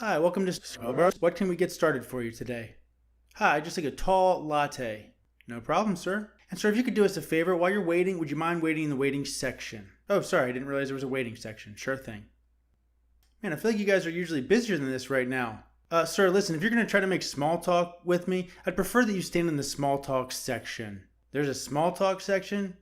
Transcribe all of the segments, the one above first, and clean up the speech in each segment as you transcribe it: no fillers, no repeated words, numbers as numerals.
Hi, welcome to Starbucks. What can we get started for you today? Hi, I'd just like a tall latte. No problem, sir. And sir, if you could do us a favor, while you're waiting, would you mind waiting in the waiting section? Oh, sorry, I didn't realize there was a waiting section. Sure thing. Man, I feel like you guys are usually busier than this right now. Sir, listen, if you're going to try to make small talk with me, I'd prefer that you stand in the small talk section. There's a small talk section?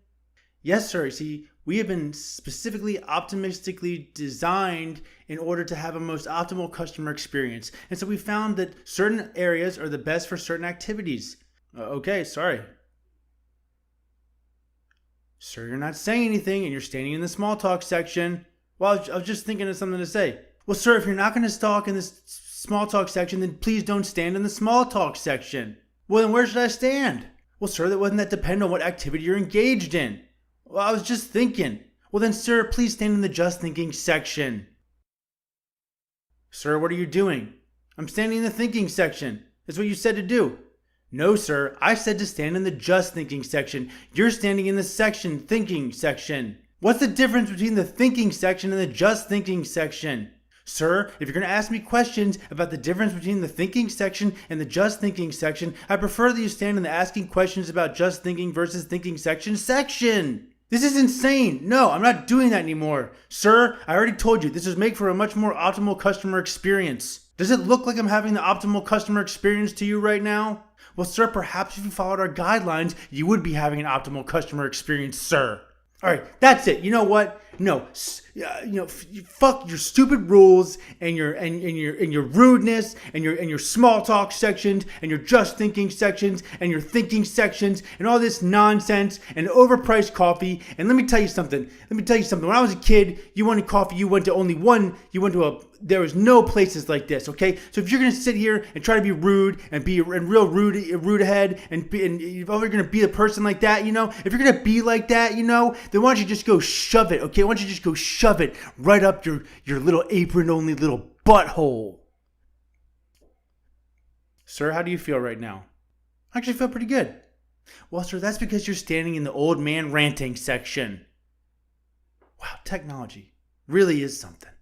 Yes, sir. See, we have been specifically optimistically designed in order to have a most optimal customer experience. And so we found that certain areas are the best for certain activities. Okay, sorry. Sir, you're not saying anything and you're standing in the small talk section. Well, I was just thinking of something to say. Well, sir, if you're not going to talk in this small talk section, then please don't stand in the small talk section. Well, then where should I stand? Well, sir, wouldn't that depend on what activity you're engaged in? Well, I was just thinking. Well then, sir, please stand in the just thinking section. Sir, what are you doing? I'm standing in the thinking section. That's what you said to do. No, sir, I said to stand in the just thinking section. You're standing in the section thinking section. What's the difference between the thinking section and the just thinking section? Sir, if you're going to ask me questions about the difference between the thinking section and the just thinking section, I prefer that you stand in the asking questions about just thinking versus thinking section. This is insane. No, I'm not doing that anymore. Sir, I already told you, this is made for a much more optimal customer experience. Does it look like I'm having the optimal customer experience to you right now? Well, sir, perhaps if you followed our guidelines, you would be having an optimal customer experience, sir. All right, that's it. You know what? No, fuck your stupid rules and your rudeness and your small talk sections and your just thinking sections and your thinking sections and all this nonsense and overpriced coffee. And let me tell you something. When I was a kid, you wanted coffee. You went to only one. There was no places like this. Okay, so if you're gonna sit here and try to be rude and be real rude ahead and if you're gonna be a person like that, if you're gonna be like that, then why don't you just go shove it? Okay, why don't you just go shove it right up your little apron-only little butthole? Sir, how do you feel right now? I actually feel pretty good. Well, sir, that's because you're standing in the old man ranting section. Wow, technology really is something.